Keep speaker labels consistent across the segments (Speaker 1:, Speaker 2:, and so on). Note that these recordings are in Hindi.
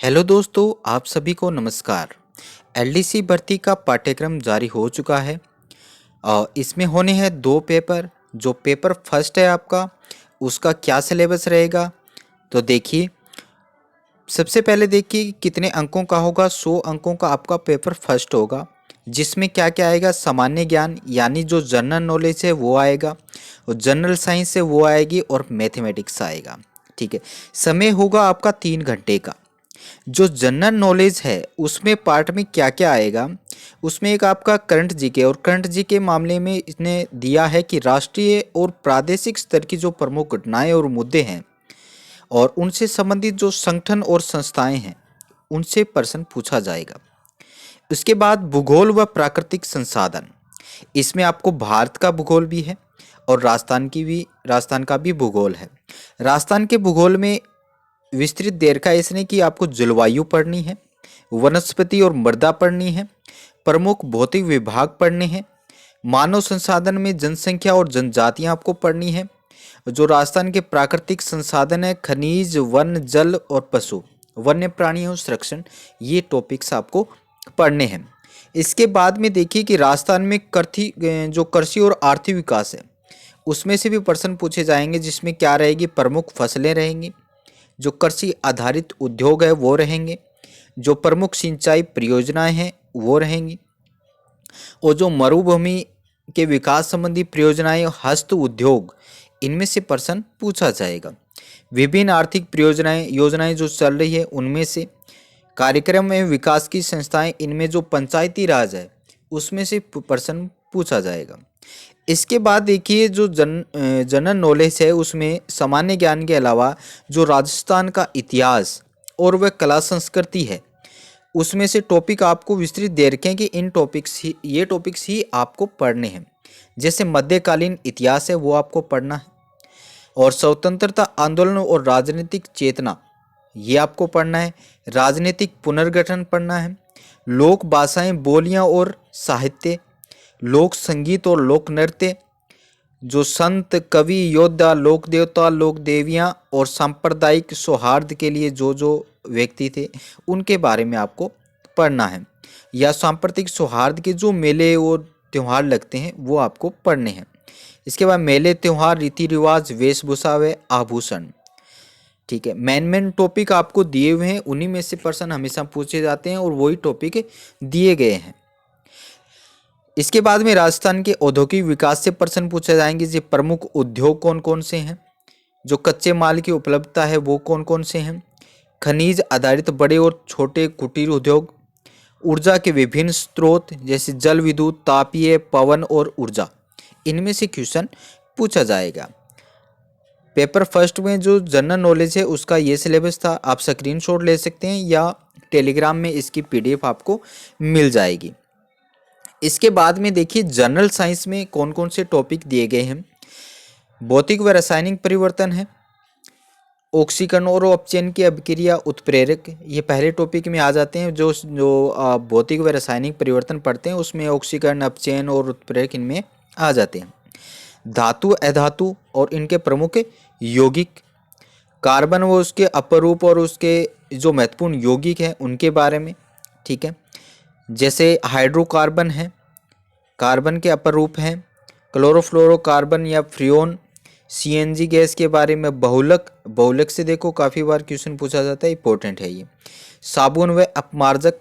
Speaker 1: हेलो दोस्तों, आप सभी को नमस्कार। एलडीसी भर्ती का पाठ्यक्रम जारी हो चुका है और इसमें होने हैं दो पेपर। जो पेपर फर्स्ट है आपका, उसका क्या सिलेबस रहेगा तो देखिए। सबसे पहले देखिए कितने अंकों का होगा। 100 अंकों का आपका पेपर फर्स्ट होगा, जिसमें क्या क्या आएगा। सामान्य ज्ञान यानी जो जनरल नॉलेज है वो आएगा, और जनरल साइंस है वो आएगी, और मैथमेटिक्स आएगा। ठीक है। समय होगा आपका 3 घंटे का। जो जनरल नॉलेज है उसमें पार्ट में क्या क्या आएगा, उसमें एक आपका करंट जीके, और करंट जीके मामले में इसने दिया है कि राष्ट्रीय और प्रादेशिक स्तर की जो प्रमुख घटनाएं और मुद्दे हैं और उनसे संबंधित जो संगठन और संस्थाएं हैं उनसे प्रश्न पूछा जाएगा। उसके बाद भूगोल व प्राकृतिक संसाधन, इसमें आपको भारत का भूगोल भी है और राजस्थान का भी भूगोल है। राजस्थान के भूगोल में विस्तृत देखा इसने कि आपको जलवायु पढ़नी है, वनस्पति और मृदा पढ़नी है, प्रमुख भौतिक विभाग पढ़ने हैं, मानव संसाधन में जनसंख्या और जनजातियां आपको पढ़नी है। जो राजस्थान के प्राकृतिक संसाधन है, खनिज, वन, जल और पशु, वन्य प्राणियों संरक्षण, ये टॉपिक्स आपको पढ़ने हैं। इसके बाद में देखिए कि राजस्थान में जो कृषि और आर्थिक विकास है उसमें से भी प्रश्न पूछे जाएंगे, जिसमें क्या रहेगी, प्रमुख फसलें रहेंगी, जो कृषि आधारित उद्योग है वो रहेंगे, जो प्रमुख सिंचाई परियोजनाएं हैं वो रहेंगी, और जो मरुभूमि के विकास संबंधी परियोजनाएं, हस्त उद्योग, इनमें से प्रश्न पूछा जाएगा। विभिन्न आर्थिक परियोजनाएं योजनाएं जो चल रही है उनमें से, कार्यक्रम में विकास की संस्थाएं, इनमें जो पंचायती राज है उसमें से प्रश्न पूछा जाएगा। इसके बाद देखिए जो जनरल नॉलेज है उसमें सामान्य ज्ञान के अलावा जो राजस्थान का इतिहास और वह कला संस्कृति है उसमें से टॉपिक आपको विस्तृत दे रखे हैं कि ये टॉपिक्स ही आपको पढ़ने हैं। जैसे मध्यकालीन इतिहास है वो आपको पढ़ना है, और स्वतंत्रता आंदोलन और राजनीतिक चेतना ये आपको पढ़ना है। राजनीतिक पुनर्गठन पढ़ना है। लोक भाषाएं, बोलियां और साहित्य, लोक संगीत और लोक नृत्य, जो संत, कवि, योद्धा, लोक देवता, लोक देवियाँ और सांप्रदायिक सौहार्द के लिए जो जो व्यक्ति थे उनके बारे में आपको पढ़ना है। या सांप्रदायिक सौहार्द के जो मेले और त्यौहार लगते हैं वो आपको पढ़ने हैं। इसके बाद मेले, त्यौहार, रीति रिवाज, वेशभूषा व आभूषण। ठीक है। मेन टॉपिक आपको दिए हुए हैं, उन्हीं में से प्रश्न हमेशा पूछे जाते हैं और वही टॉपिक दिए गए हैं। इसके बाद में राजस्थान के औद्योगिक विकास से प्रश्न पूछे जाएंगे। जो प्रमुख उद्योग कौन कौन से हैं, जो कच्चे माल की उपलब्धता है वो कौन कौन से हैं, खनिज आधारित बड़े और छोटे कुटीर उद्योग, ऊर्जा के विभिन्न स्रोत जैसे जल विद्युत, तापीय, पवन और ऊर्जा, इनमें से क्वेश्चन पूछा जाएगा। पेपर फर्स्ट में जो जनरल नॉलेज है उसका ये सिलेबस था। आप स्क्रीनशॉट ले सकते हैं या टेलीग्राम में इसकी पीडीएफ आपको मिल जाएगी। इसके बाद में देखिए जनरल साइंस में कौन कौन से टॉपिक दिए गए हैं। भौतिक व रासायनिक परिवर्तन है, ऑक्सीकरण और अपचयन की अभिक्रिया, उत्प्रेरक, ये पहले टॉपिक में आ जाते हैं। जो जो भौतिक व रासायनिक परिवर्तन पढ़ते हैं उसमें ऑक्सीकरण, अपचयन और उत्प्रेरक इनमें आ जाते हैं। धातु, अधातु और इनके प्रमुख यौगिक, कार्बन व उसके अपरूप और उसके जो महत्वपूर्ण यौगिक हैं उनके बारे में। ठीक है। जैसे हाइड्रोकार्बन है, कार्बन के अपरूप हैं, क्लोरोफ्लोरोकार्बन या फ्रियोन, सीएनजी गैस के बारे में, बहुलक से देखो काफ़ी बार क्वेश्चन पूछा जाता है, इंपॉर्टेंट है ये। साबुन व अपमार्जक,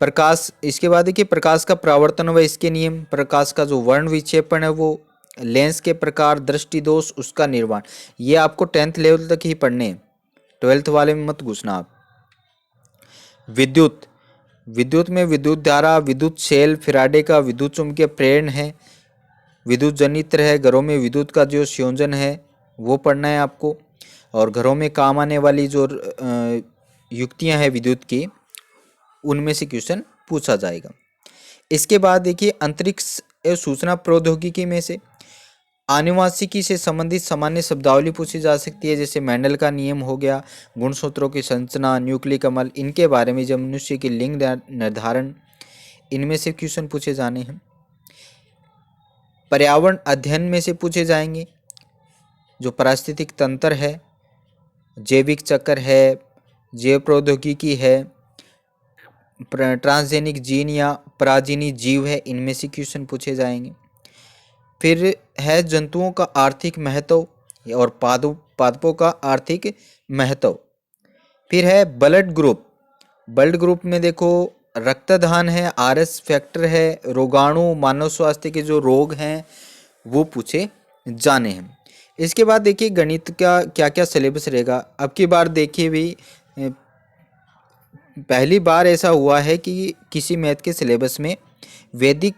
Speaker 1: प्रकाश, इसके बाद देखिए प्रकाश का परावर्तन व इसके नियम, प्रकाश का जो वर्ण विक्षेपण है वो, लेंस के प्रकार, दृष्टि दोष, उसका निर्माण, ये आपको 10th लेवल तक ही पढ़ने हैं, 12th वाले में मत घुसना आप। विद्युत में विद्युत धारा, विद्युत शेल, फैराडे का विद्युत चुंबकीय प्रेरण है, विद्युत जनित्र है, घरों में विद्युत का जो संयोजन है वो पढ़ना है आपको, और घरों में काम आने वाली जो युक्तियां हैं विद्युत की, उनमें से क्वेश्चन पूछा जाएगा। इसके बाद देखिए अंतरिक्ष एवं सूचना प्रौद्योगिकी में से आनुवांशिकी से संबंधित सामान्य शब्दावली पूछी जा सकती है। जैसे मेंडल का नियम हो गया, गुणसूत्रों की संरचना, न्यूक्लिक अम्ल, इनके बारे में, जब मनुष्य की लिंग निर्धारण, इनमें से क्वेश्चन पूछे जाने हैं। पर्यावरण अध्ययन में से पूछे जाएंगे, जो पारिस्थितिक तंत्र है, जैविक चक्र है, जैव प्रौद्योगिकी है, ट्रांसजेनिक जीन या पराजीनी जीव है, इनमें से क्वेश्चन पूछे जाएंगे। फिर है जंतुओं का आर्थिक महत्व और पादपों का आर्थिक महत्व। फिर है ब्लड ग्रुप। ब्लड ग्रुप में देखो रक्तदान है, आरएस फैक्टर है, रोगाणु, मानव स्वास्थ्य के जो रोग हैं वो पूछे जाने हैं। इसके बाद देखिए गणित का क्या क्या सिलेबस रहेगा। अब की बार देखिए भी पहली बार ऐसा हुआ है कि किसी मैथ के सिलेबस में वैदिक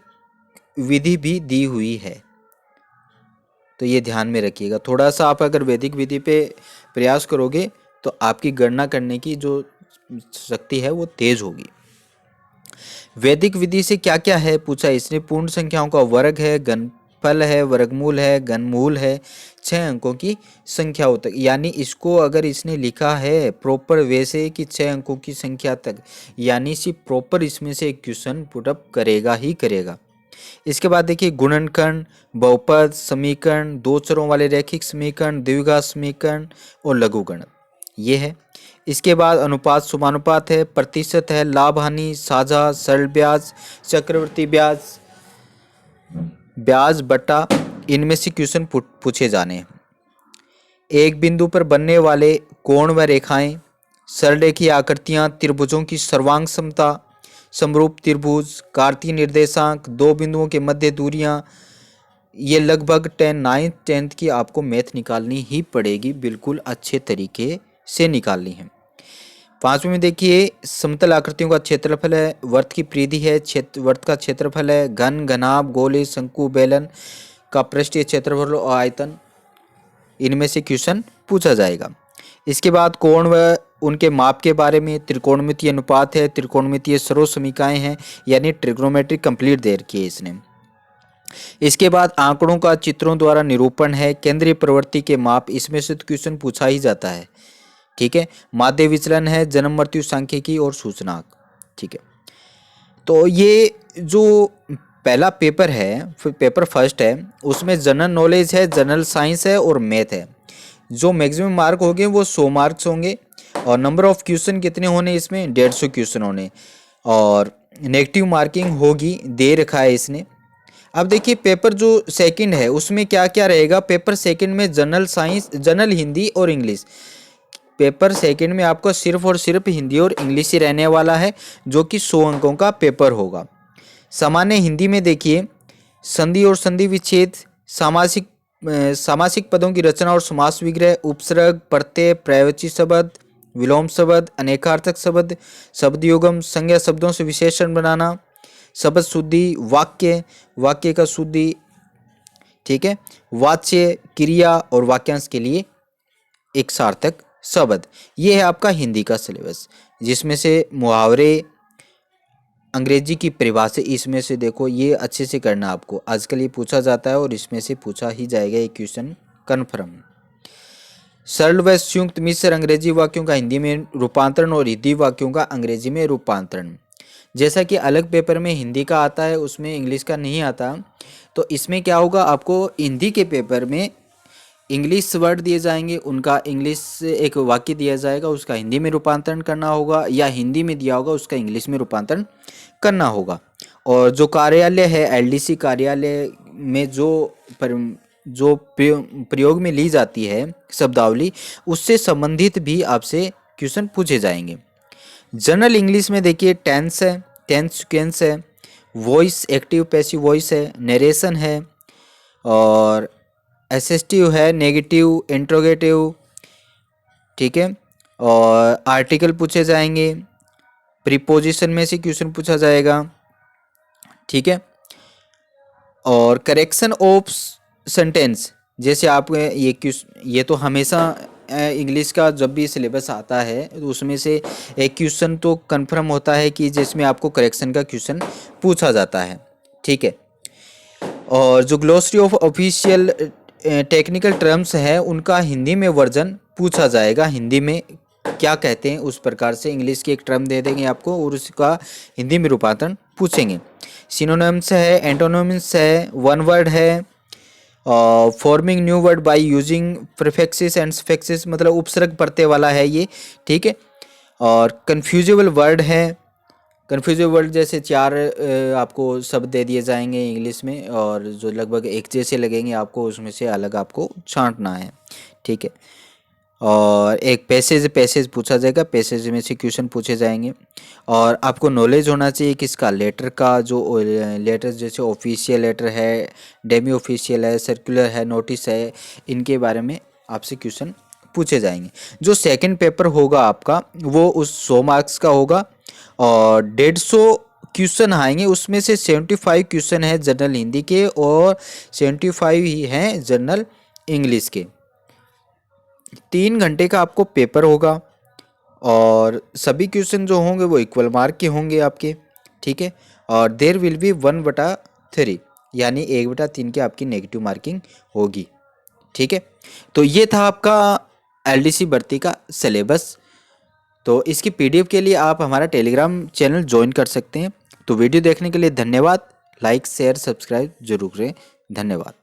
Speaker 1: विधि भी दी हुई है, तो ये ध्यान में रखिएगा। थोड़ा सा आप अगर वैदिक विधि पे प्रयास करोगे तो आपकी गणना करने की जो शक्ति है वो तेज होगी। वैदिक विधि से क्या क्या है पूछा इसने, पूर्ण संख्याओं का वर्ग है, घनफल है, वर्गमूल है, घनमूल है, 6 अंकों की संख्याओं तक। यानी इसको अगर इसने लिखा है प्रॉपर वे से कि 6 अंकों की संख्या तक, यानी सिर्फ प्रॉपर इसमें से एक क्वेश्चन पुटअप करेगा ही करेगा। इसके बाद देखिए गुणनखंड, बहुपद समीकरण, दो चरों वाले रैखिक समीकरण, द्विघात समीकरण और लघुगणक, ये है। इसके बाद अनुपात समानुपात है, प्रतिशत है, लाभ हानि, साझा, सरल ब्याज, चक्रवृद्धि ब्याज, ब्याज बटा, इनमें से क्वेश्चन पूछे जाने हैं। एक बिंदु पर बनने वाले कोण व रेखाएं, सरलरेखीय आकृतियां, त्रिभुजों की सर्वांग समता, समरूप त्रिभुज, कार्तीय निर्देशांक, दो बिंदुओं के मध्य दूरियां, ये लगभग 9th 10th की आपको मैथ निकालनी ही पड़ेगी, बिल्कुल अच्छे तरीके से निकालनी है। 5वें में देखिए समतल आकृतियों का क्षेत्रफल है, वर्त की परिधि है, वर्त का क्षेत्रफल है, घन, घनाभ, गोले, शंकु, बेलन का पृष्ठीय क्षेत्रफल और आयतन, इनमें से क्वेश्चन पूछा जाएगा। इसके बाद कोण व उनके माप के बारे में, त्रिकोणमितीय अनुपात है, त्रिकोणमितीय सर्वसमीकाएं हैं, यानी ट्रिग्नोमेट्रिक कंप्लीट दे रखी है इसने। इसके बाद आंकड़ों का चित्रों द्वारा निरूपण है, केंद्रीय प्रवृत्ति के माप, इसमें से तो क्वेश्चन पूछा ही जाता है, ठीक है। माध्य विचलन है, जन्म मृत्यु सांख्यिकी और सूचनांक, ठीक है। तो ये जो पहला पेपर है, पेपर फर्स्ट है, उसमें जनरल नॉलेज है, जनरल साइंस है और मैथ है। जो मैक्सिमम मार्क होंगे वो 100 मार्क्स होंगे और नंबर ऑफ क्वेश्चन कितने होने इसमें 150 क्वेश्चन होने और नेगेटिव मार्किंग होगी, दे रखा है इसने। अब देखिए पेपर जो सेकंड है उसमें क्या क्या रहेगा। पेपर सेकंड में जनरल साइंस, जनरल हिंदी और इंग्लिश। पेपर सेकंड में आपको सिर्फ और सिर्फ हिंदी और इंग्लिश ही रहने वाला है, जो कि 100 अंकों का पेपर होगा। सामान्य हिंदी में देखिए संधि और संधि विच्छेद, सामासिक पदों की रचना और समास विग्रह, उपसर्ग, प्रत्यय, पर्यायवाची शब्द, विलोम शब्द, अनेकार्थक शब्द, शब्द युगम, संज्ञा शब्दों से विशेषण बनाना, शब्द शुद्धि, वाक्य का शुद्धि, ठीक है, वाच्य, क्रिया और वाक्यांश के लिए एक सार्थक शब्द। ये है आपका हिंदी का सिलेबस, जिसमें से मुहावरे, अंग्रेजी की परिभाषा, इसमें से देखो ये अच्छे से करना आपको, आजकल ये पूछा जाता है और इसमें से पूछा ही जाएगा ये क्वेश्चन कन्फर्म। सरल व संयुक्त मिश्र अंग्रेजी वाक्यों का हिंदी में रूपांतरण और हिंदी वाक्यों का अंग्रेजी में रूपांतरण। जैसा कि अलग पेपर में हिंदी का आता है उसमें इंग्लिश का नहीं आता, तो इसमें क्या होगा, आपको हिंदी के पेपर में इंग्लिश वर्ड दिए जाएंगे, उनका इंग्लिश से एक वाक्य दिया जाएगा, उसका हिंदी में रूपांतरण करना होगा, या हिंदी में दिया होगा उसका इंग्लिश में रूपांतरण करना होगा। और जो कार्यालय है एलडीसी कार्यालय में जो प्रयोग में ली जाती है शब्दावली, उससे संबंधित भी आपसे क्वेश्चन पूछे जाएंगे। जनरल इंग्लिश में देखिए टेंस है, टेंस सीक्वेंस है, वॉइस, एक्टिव पैसिव वॉइस है, नरेशन है और एसेस्टिव है, नेगेटिव, इंट्रोगेटिव, ठीक है, और आर्टिकल पूछे जाएंगे, प्रीपोजिशन में से क्वेश्चन पूछा जाएगा, ठीक है, और करेक्शन ऑफ सेंटेंस। जैसे आप ये तो हमेशा इंग्लिश का जब भी सिलेबस आता है तो उसमें से एक क्वेश्चन तो कंफर्म होता है कि जिसमें आपको करेक्शन का क्वेश्चन पूछा जाता है, ठीक है। और जो glossary of official technical terms है उनका हिंदी में वर्जन पूछा जाएगा, हिंदी में क्या कहते हैं उस प्रकार से इंग्लिश की एक टर्म दे देंगे आपको और उसका हिंदी में रूपांतरण पूछेंगे। सिनोनिम्स है, एंटोनिम्स है, वन वर्ड है, forming new word by using prefixes and suffixes, मतलब उपसर्ग प्रत्यय वाला है ये, ठीक है। और कन्फ्यूजेबल वर्ड है, कन्फ्यूजिव वर्ड जैसे चार आपको शब्द दे दिए जाएंगे इंग्लिश में और जो लगभग एक जैसे लगेंगे आपको, उसमें से अलग आपको छांटना है, ठीक है। और एक पैसेज पूछा जाएगा, पैसेज में से क्वेश्चन पूछे जाएंगे। और आपको नॉलेज होना चाहिए किसका, लेटर का, जो लेटर जैसे ऑफिशियल लेटर है, डेमी ऑफिशियल है, सर्कुलर है, नोटिस है, इनके बारे में आपसे क्वेश्चन पूछे जाएंगे। जो सेकंड पेपर होगा आपका वो उस 100 मार्क्स का होगा और 150 क्वेश्चन आएंगे, उसमें से 75 क्वेश्चन है जनरल हिंदी के और 75 ही हैं जनरल इंग्लिश के। 3 घंटे का आपको पेपर होगा और सभी क्वेश्चन जो होंगे वो इक्वल मार्क के होंगे आपके, ठीक है। और देर विल बी 1/3 यानी 1/3 की आपकी नेगेटिव मार्किंग होगी, ठीक है। तो ये था आपका एलडीसी भर्ती का सिलेबस। तो इसकी पीडीएफ के लिए आप हमारा टेलीग्राम चैनल ज्वाइन कर सकते हैं। तो वीडियो देखने के लिए धन्यवाद। लाइक शेयर सब्सक्राइब जरूर करें। धन्यवाद।